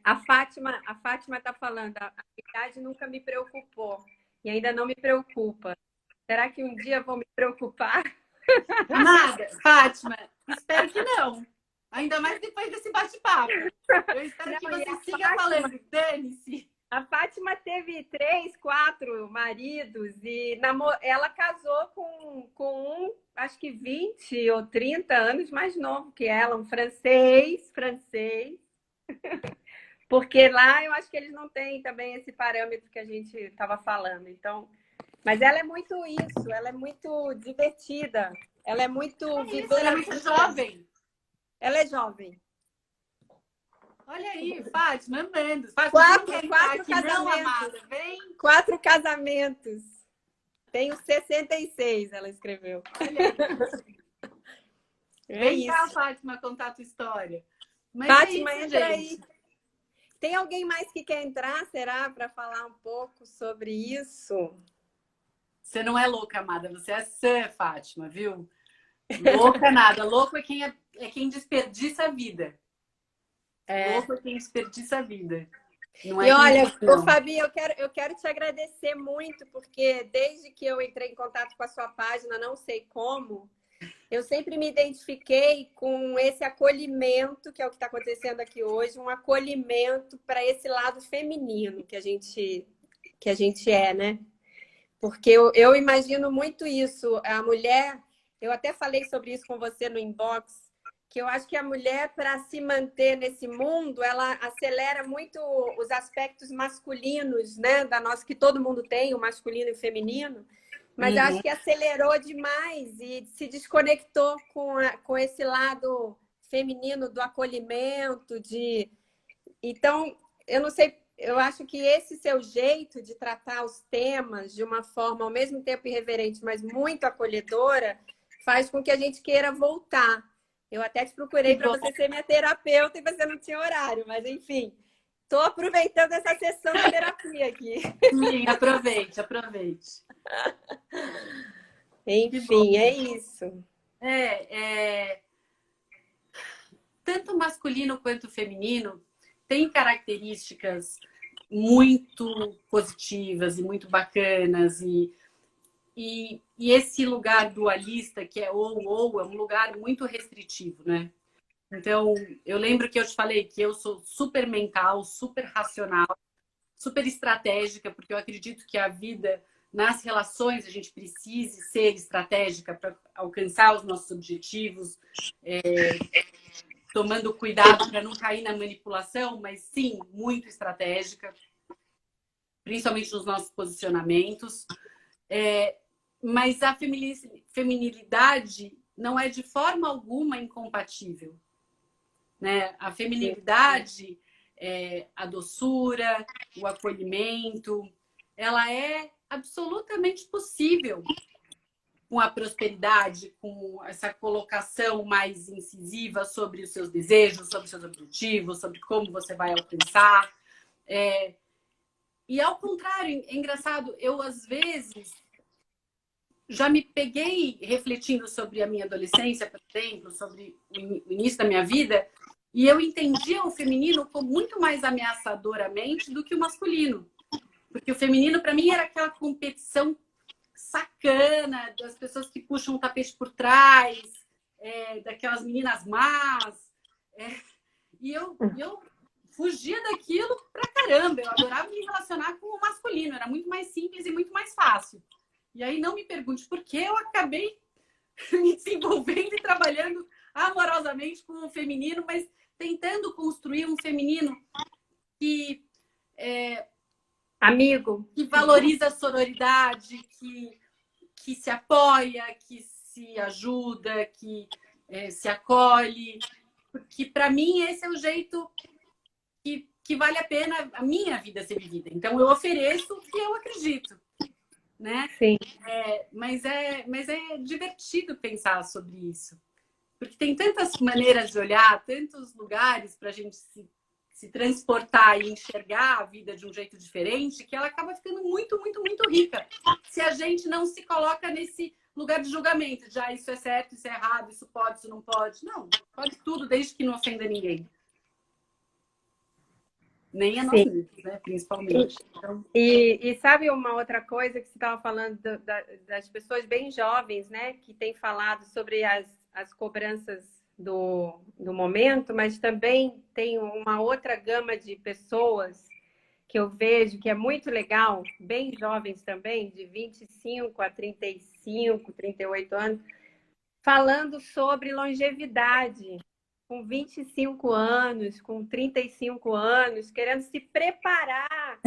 A Fátima está falando, a idade nunca me preocupou e ainda não me preocupa. Será que um dia vou me preocupar? Nada, Fátima, espero que não. Ainda mais depois desse bate-papo. Eu espero que você siga falando, dane-se. A Fátima teve 3, 4 maridos e ela casou com um, acho que 20 ou 30 anos mais novo que ela, um francês. Porque lá eu acho que eles não têm também esse parâmetro que a gente estava falando. Então, mas ela é muito isso, ela é muito divertida, ela é muito ela é muito jovem. Ela é jovem. Olha aí, Fátima, andando. Fátima, 4 casamentos. Não, amada, vem. 4 casamentos. Tenho 66, ela escreveu. Olha aí. Vem cá, Fátima, contar a tua história. Mas Fátima, entra aí. Tem alguém mais que quer entrar, será? Para falar um pouco sobre isso? Você não é louca, amada. Você é sã, Fátima, viu? Louca nada. Louco é quem desperdiça a vida. Louco é quem desperdiça a vida. Não é. E olha, Fabi, eu quero te agradecer muito, porque desde que eu entrei em contato com a sua página, não sei como, eu sempre me identifiquei com esse acolhimento, que é o que está acontecendo aqui hoje, um acolhimento para esse lado feminino que a gente é, né? Porque eu imagino muito isso. A mulher, eu até falei sobre isso com você no inbox, que eu acho que a mulher, para se manter nesse mundo, ela acelera muito os aspectos masculinos, né? Da nossa, que todo mundo tem, o masculino e o feminino. Mas acho que acelerou demais e se desconectou com esse lado feminino do acolhimento, de... Então, eu não sei, eu acho que esse seu jeito de tratar os temas de uma forma ao mesmo tempo irreverente, mas muito acolhedora, faz com que a gente queira voltar. Eu até te procurei para você ser minha terapeuta e você não tinha horário, mas enfim, estou aproveitando essa sessão de terapia aqui. Sim, aproveite, aproveite. Enfim, é isso. Tanto masculino quanto feminino tem características muito positivas e muito bacanas. E esse lugar dualista, que é ou, é um lugar muito restritivo, né? Então, eu lembro que eu te falei que eu sou super mental, super racional, super estratégica, porque eu acredito que a vida, nas relações, a gente precise ser estratégica para alcançar os nossos objetivos, tomando cuidado para não cair na manipulação, mas sim, muito estratégica, principalmente nos nossos posicionamentos. Mas a feminilidade não é de forma alguma incompatível, né? A feminilidade, a doçura, o acolhimento, ela é absolutamente possível com a prosperidade, com essa colocação mais incisiva sobre os seus desejos, sobre os seus objetivos, sobre como você vai alcançar. E ao contrário, é engraçado, eu às vezes já me peguei refletindo sobre a minha adolescência, por exemplo, sobre o início da minha vida, e eu entendia o feminino como muito mais ameaçadoramente do que o masculino. Porque o feminino, para mim, era aquela competição sacana, das pessoas que puxam o tapete por trás, daquelas meninas más. E eu fugia daquilo pra caramba. Eu adorava me relacionar com o masculino, era muito mais simples e muito mais fácil. E aí não me pergunte por que eu acabei me desenvolvendo e trabalhando amorosamente com o feminino, mas tentando construir um feminino que amigo, que valoriza a sororidade, que se apoia, que se ajuda, que se acolhe. Porque, para mim, esse é o jeito que vale a pena a minha vida ser vivida. Então, eu ofereço o que eu acredito, né? Sim. Mas é divertido pensar sobre isso. Porque tem tantas maneiras de olhar, tantos lugares para a gente se transportar e enxergar a vida de um jeito diferente, que ela acaba ficando muito, muito, muito rica. Se a gente não se coloca nesse lugar de julgamento, de isso é certo, isso é errado, isso pode, isso não pode. Não, pode tudo, desde que não ofenda ninguém. Nem a nós mesmos, né? Principalmente. Então... E sabe uma outra coisa que você estava falando das pessoas bem jovens, né? Que têm falado sobre as cobranças do momento, mas também tem uma outra gama de pessoas que eu vejo que é muito legal, bem jovens também, de 25 a 35, 38 anos, falando sobre longevidade, com 25 anos, com 35 anos, querendo se preparar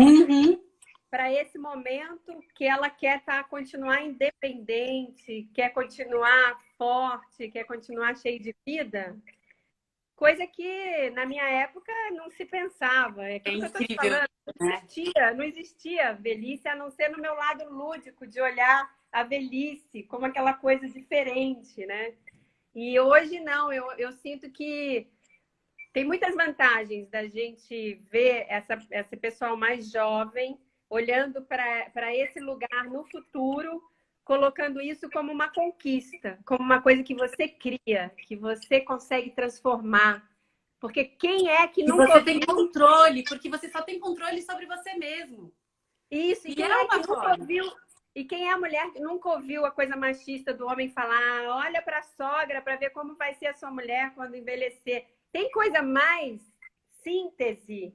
para esse momento que ela quer continuar independente, quer continuar forte, quer continuar cheia de vida. Coisa que na minha época não se pensava. É aquilo que eu estou te falando. Não existia velhice, a não ser no meu lado lúdico, de olhar a velhice como aquela coisa diferente, né? E hoje não, eu sinto que tem muitas vantagens da gente ver esse pessoal mais jovem olhando para esse lugar no futuro, colocando isso como uma conquista, como uma coisa que você cria, que você consegue transformar. Porque quem é que nunca você tem controle, porque você só tem controle sobre você mesmo. Isso, e quem é que nunca ouviu... E quem é a mulher que nunca ouviu a coisa machista do homem falar, olha para a sogra para ver como vai ser a sua mulher quando envelhecer. Tem coisa mais síntese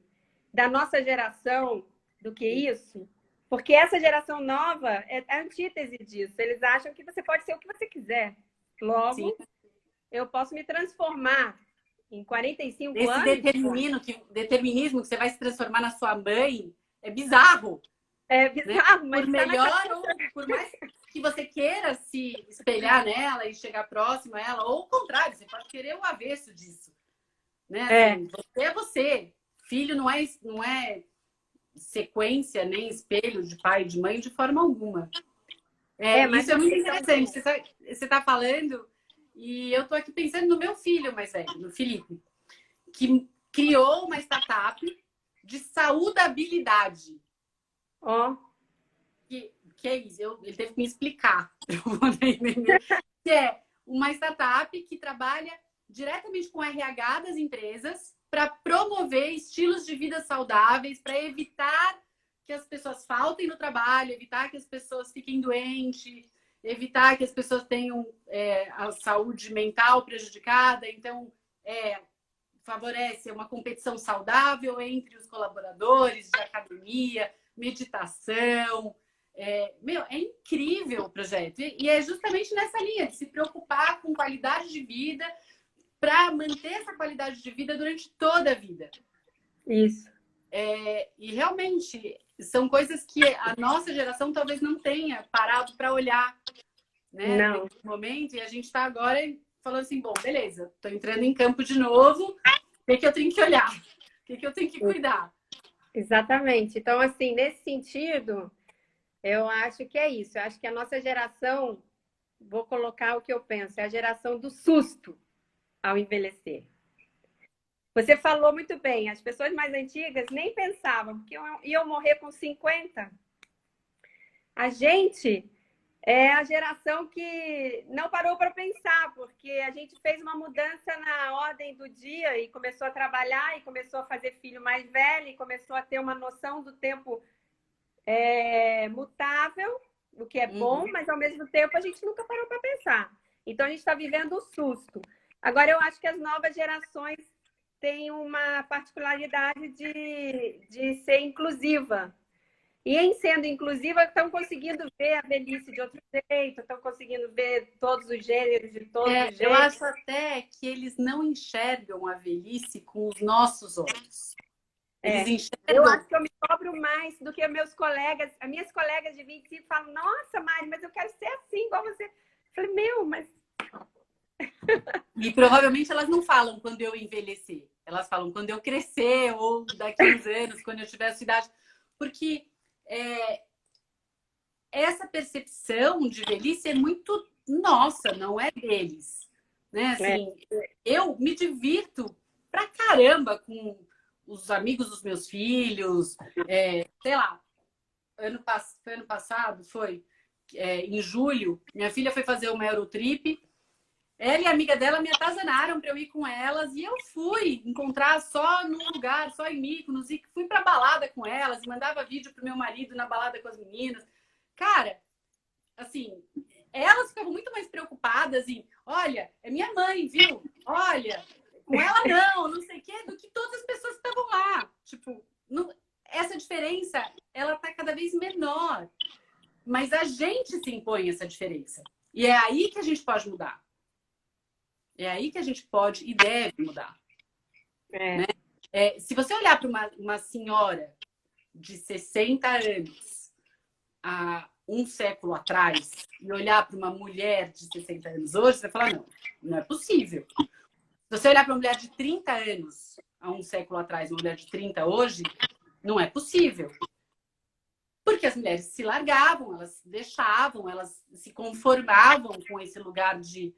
da nossa geração do que isso? Porque essa geração nova é a antítese disso. Eles acham que você pode ser o que você quiser. Logo, eu posso me transformar em 45 anos. Esse determinismo que você vai se transformar na sua mãe é bizarro. É bizarro, né? Mas por melhor ou por mais que você queira se espelhar nela e chegar próximo a ela, ou o contrário, você pode querer o avesso disso. Né? Assim, você é você. Filho não é sequência nem espelho de pai e de mãe de forma alguma. Mas isso é muito interessante. Você está falando e eu estou aqui pensando no meu filho mais velho, no Felipe, que criou uma startup de saudabilidade. Que é isso? Ele teve que me explicar para eu poder entender. Que é uma startup que trabalha diretamente com o RH das empresas para promover estilos de vida saudáveis, para evitar que as pessoas faltem no trabalho, evitar que as pessoas fiquem doentes, evitar que as pessoas tenham a saúde mental prejudicada. Então, favorece uma competição saudável entre os colaboradores de academia, meditação. É incrível o projeto. E é justamente nessa linha de se preocupar com qualidade de vida para manter essa qualidade de vida durante toda a vida. Isso. E realmente são coisas que a nossa geração talvez não tenha parado para olhar, né? Não. Nesse momento, e a gente está agora falando assim, bom, beleza, estou entrando em campo de novo, o que eu tenho que olhar? O que eu tenho que cuidar? Exatamente. Então, assim, nesse sentido, eu acho que é isso. Eu acho que a nossa geração, vou colocar o que eu penso, é a geração do susto ao envelhecer. Você falou muito bem, as pessoas mais antigas nem pensavam que iam morrer com 50. A gente é a geração que não parou para pensar, porque a gente fez uma mudança na ordem do dia e começou a trabalhar e começou a fazer filho mais velho e começou a ter uma noção do tempo mutável, o que é bom, mas ao mesmo tempo a gente nunca parou para pensar. Então a gente está vivendo o susto. Agora eu acho que as novas gerações têm uma particularidade de ser inclusiva. E em sendo inclusiva, estão conseguindo ver a velhice de outro jeito, estão conseguindo ver todos os gêneros de todos os jeitos. Eu acho até que eles não enxergam a velhice com os nossos olhos. Eles enxergam... Eu acho que eu me cobro mais do que meus colegas. As minhas colegas de 25 falam, nossa, Mari, mas eu quero ser assim, igual você. Eu falei, mas... E provavelmente elas não falam quando eu envelhecer. Elas falam quando eu crescer ou daqui a uns anos, quando eu tiver a sua idade. Porque essa percepção de velhice é muito nossa, não é deles. Né? Assim, eu me divirto pra caramba com os amigos dos meus filhos. Sei lá, foi ano passado, em julho, minha filha foi fazer uma Eurotrip. Ela e a amiga dela me atazanaram para eu ir com elas e eu fui encontrar só num lugar, só em Mykonos, e fui para balada com elas, mandava vídeo pro meu marido na balada com as meninas. Cara, assim, elas ficavam muito mais preocupadas em, olha, é minha mãe, viu? Olha, com ela não sei o quê, do que todas as pessoas que estavam lá. Tipo, essa diferença, ela tá cada vez menor. Mas a gente se impõe essa diferença. E é aí que a gente pode mudar. É aí que a gente pode e deve mudar. Né? Se você olhar para uma senhora de 60 anos há um século atrás e olhar para uma mulher de 60 anos hoje, você vai falar, não é possível. Se você olhar para uma mulher de 30 anos há um século atrás, uma mulher de 30 hoje, não é possível. Porque as mulheres se largavam, elas se deixavam, elas se conformavam com esse lugar de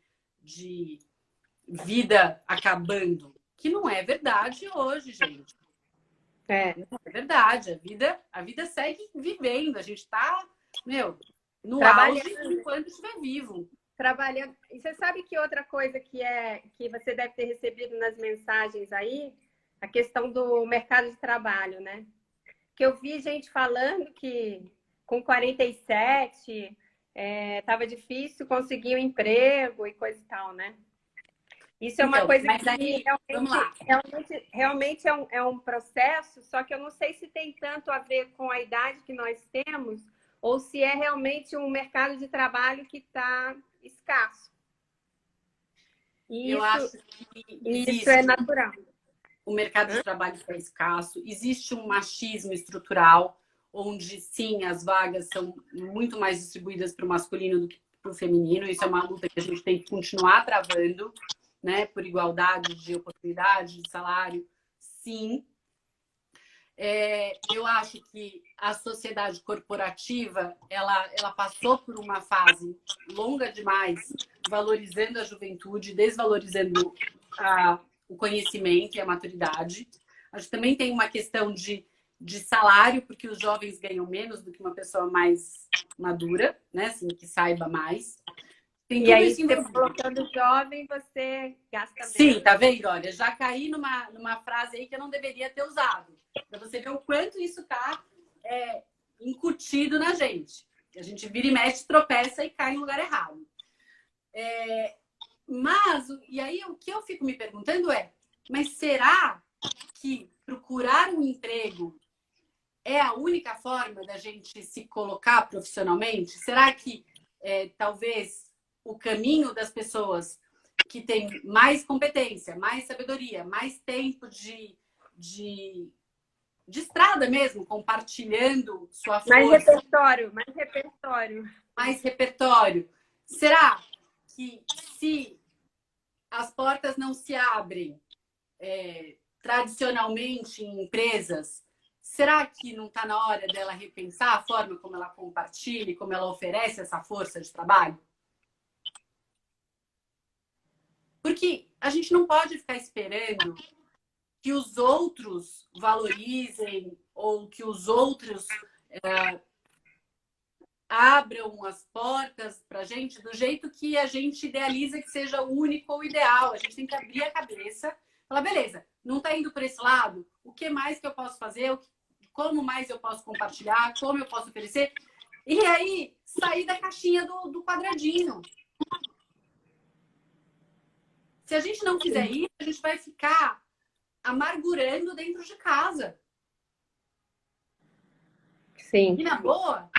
vida acabando, que não é verdade hoje, gente. Não é verdade. A vida segue vivendo. A gente está, no auge enquanto estiver vivo. Trabalhando. E você sabe que outra coisa que você deve ter recebido nas mensagens aí, a questão do mercado de trabalho, né? Que eu vi gente falando que com 47 estava difícil conseguir um emprego e coisa e tal, né? Isso é uma coisa que realmente é um processo, só que eu não sei se tem tanto a ver com a idade que nós temos ou se é realmente um mercado de trabalho que está escasso. Eu acho que isso é natural. O mercado de trabalho está escasso, existe um machismo estrutural, onde sim, as vagas são muito mais distribuídas para o masculino do que para o feminino. Isso é uma luta que a gente tem que continuar travando, né? Por igualdade de oportunidade, de salário, sim. Eu acho que a sociedade corporativa ela passou por uma fase longa demais, valorizando a juventude, desvalorizando o conhecimento e a maturidade. Acho que também tem uma questão de salário, porque os jovens ganham menos do que uma pessoa mais madura, né? Assim, que saiba mais. Tem E aí, você colocando jovem, você gasta menos. Sim, tá vendo? Olha, já caí numa frase aí que eu não deveria ter usado. Para você ver o quanto isso tá incutido na gente. A gente vira e mexe, tropeça e cai no lugar errado. E aí o que eu fico me perguntando mas será que procurar um emprego é a única forma da gente se colocar profissionalmente? Será que talvez o caminho das pessoas que têm mais competência, mais sabedoria, mais tempo de estrada mesmo, compartilhando sua força. Mais repertório. Mais repertório. Será que se as portas não se abrem tradicionalmente em empresas, será que não está na hora dela repensar a forma como ela compartilha e como ela oferece essa força de trabalho? Porque a gente não pode ficar esperando que os outros valorizem ou que os outros abram as portas para a gente do jeito que a gente idealiza que seja o único ou ideal. A gente tem que abrir a cabeça e falar, beleza, não está indo por esse lado? O que mais que eu posso fazer? Como mais eu posso compartilhar? Como eu posso oferecer? E aí, sair da caixinha do quadradinho. Se a gente não fizer isso, a gente vai ficar amargurando dentro de casa. Sim. E na boa,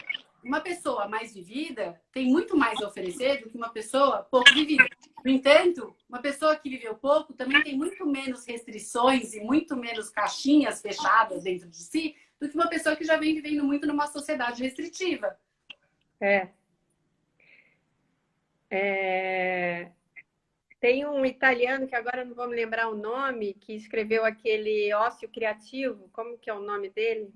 uma pessoa mais vivida tem muito mais a oferecer do que uma pessoa pouco vivida. No entanto, uma pessoa que viveu pouco também tem muito menos restrições e muito menos caixinhas fechadas dentro de si do que uma pessoa que já vem vivendo muito numa sociedade restritiva. Tem um italiano, que agora não vou me lembrar o nome, que escreveu aquele Ócio Criativo. Como que é o nome dele?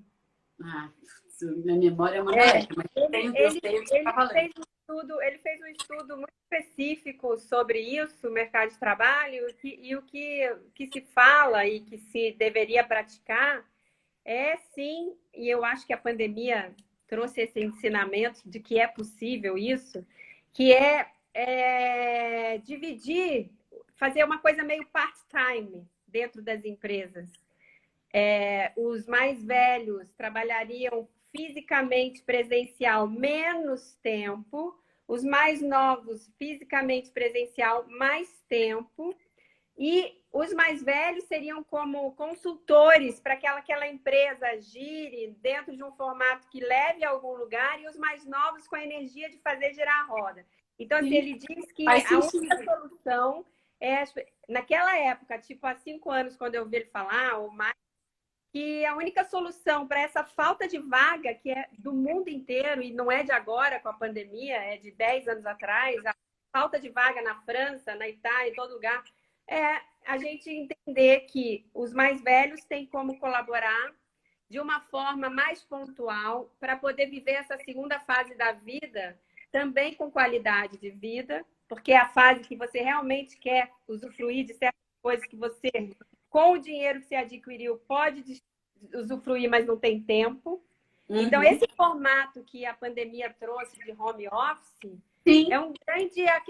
Minha memória é uma moleca, mas ele fez um estudo muito específico sobre isso, o mercado de trabalho, e o que se fala e que se deveria praticar sim, e eu acho que a pandemia trouxe esse ensinamento de que é possível isso, que dividir, fazer uma coisa meio part-time dentro das empresas. Os mais velhos trabalhariam fisicamente presencial menos tempo, os mais novos fisicamente presencial mais tempo, e os mais velhos seriam como consultores para que aquela empresa gire dentro de um formato que leve a algum lugar, e os mais novos com a energia de fazer girar a roda. Então, assim, ele diz que a única solução naquela época, tipo há 5 anos, quando eu ouvi ele falar, ou mais, que a única solução para essa falta de vaga, que é do mundo inteiro, e não é de agora com a pandemia, é de 10 anos atrás, a falta de vaga na França, na Itália, em todo lugar, a gente entender que os mais velhos têm como colaborar de uma forma mais pontual para poder viver essa segunda fase da vida também com qualidade de vida, porque é a fase que você realmente quer usufruir de certas coisas que você, com o dinheiro que você adquiriu, pode usufruir, mas não tem tempo. Então, esse formato que a pandemia trouxe de home office é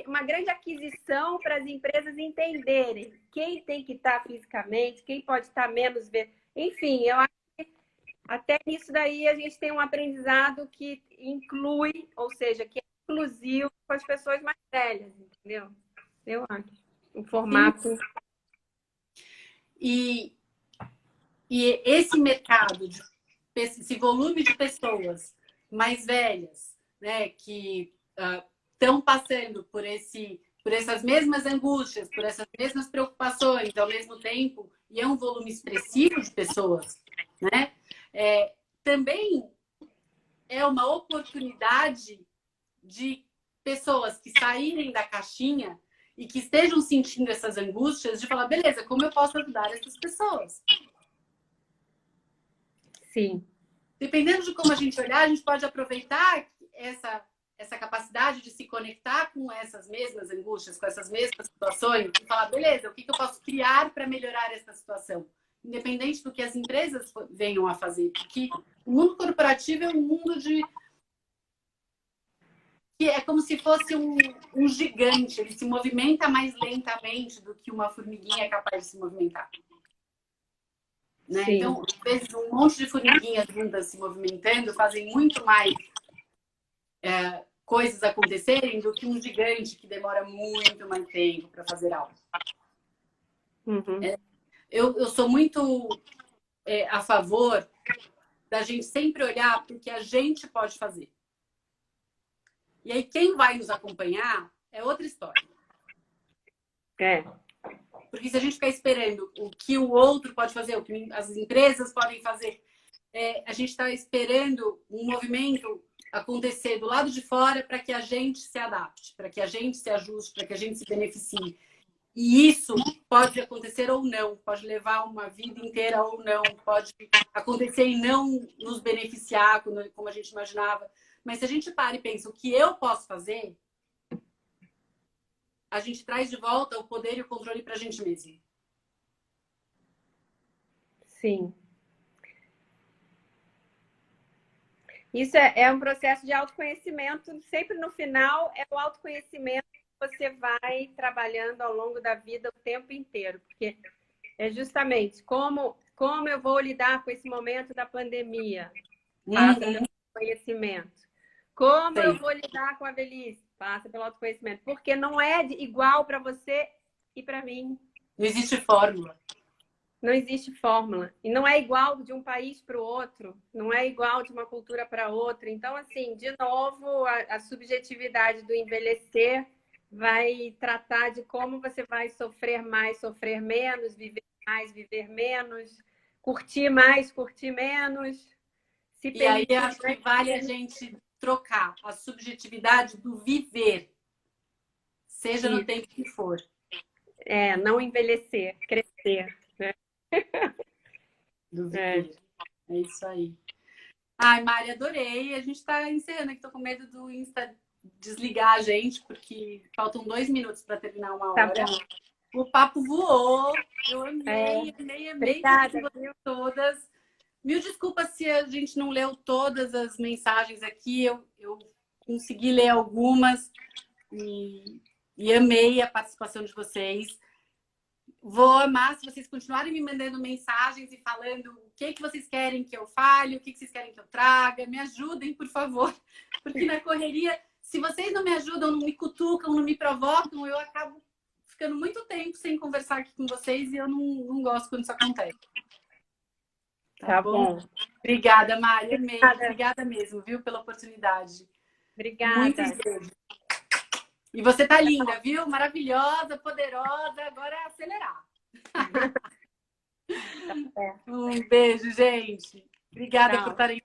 uma grande aquisição para as empresas entenderem quem tem que estar fisicamente, quem pode estar menos... Enfim, eu acho que até nisso daí a gente tem um aprendizado que inclui, ou seja, que é inclusivo com as pessoas mais velhas, entendeu? Eu acho. O formato... E esse mercado, esse volume de pessoas mais velhas, né, que estão passando por essas mesmas angústias, por essas mesmas preocupações ao mesmo tempo, e é um volume expressivo de pessoas, né? Também é uma oportunidade de pessoas que saírem da caixinha e que estejam sentindo essas angústias de falar, beleza, como eu posso ajudar essas pessoas? Sim. Dependendo de como a gente olhar, a gente pode aproveitar essa capacidade de se conectar com essas mesmas angústias, com essas mesmas situações e falar, beleza, o que eu posso criar para melhorar essa situação? Independente do que as empresas venham a fazer. Porque o mundo corporativo é um mundo que é como se fosse um gigante. Ele se movimenta mais lentamente do que uma formiguinha é capaz de se movimentar. Né? Então, às vezes, um monte de formiguinhas juntas se movimentando fazem muito mais coisas acontecerem do que um gigante que demora muito mais tempo para fazer algo. Uhum. Eu sou muito a favor da gente sempre olhar para o que a gente pode fazer. E aí, quem vai nos acompanhar é outra história. Porque se a gente ficar esperando o que o outro pode fazer, o que as empresas podem fazer, a gente está esperando um movimento acontecer do lado de fora para que a gente se adapte, para que a gente se ajuste, para que a gente se beneficie. E isso pode acontecer ou não, pode levar uma vida inteira ou não, pode acontecer e não nos beneficiar como a gente imaginava. Mas se a gente para e pensa o que eu posso fazer, a gente traz de volta o poder e o controle para a gente mesmo. Sim. Isso é um processo de autoconhecimento. Sempre no final é o autoconhecimento que você vai trabalhando ao longo da vida o tempo inteiro. Porque é justamente como eu vou lidar com esse momento da pandemia. Passa pelo conhecimento. Como eu vou lidar com a velhice? Passa pelo autoconhecimento. Porque não é igual para você e para mim. Não existe fórmula. Não existe fórmula. E não é igual de um país para o outro. Não é igual de uma cultura para outra. Então, assim, de novo, a subjetividade do envelhecer vai tratar de como você vai sofrer mais, sofrer menos, viver mais, viver menos, curtir mais, curtir menos. E aí acho que vale a gente trocar a subjetividade do viver, seja no tempo que for. Não envelhecer, crescer. Né? Do viver. É isso aí. Ai, Mari, adorei. A gente está encerrando aqui. Tô com medo do Insta desligar a gente, porque faltam 2 minutos para terminar uma hora. Tá bom. O papo voou. Eu amei. Obrigada, todas. Mil desculpas se a gente não leu todas as mensagens aqui. Eu consegui ler algumas e amei a participação de vocês. Vou amar se vocês continuarem me mandando mensagens e falando o que vocês querem que eu fale, o que vocês querem que eu traga. Me ajudem, por favor. Porque na correria, se vocês não me ajudam, não me cutucam, não me provocam, eu acabo ficando muito tempo sem conversar aqui com vocês e eu não gosto quando isso acontece. Tá bom? Obrigada, Mari. Amei. Obrigada mesmo, viu, pela oportunidade. Obrigada. Muitos beijos. E você tá linda, viu? Maravilhosa, poderosa. Agora é acelerar. Um beijo, gente. Obrigada por estarem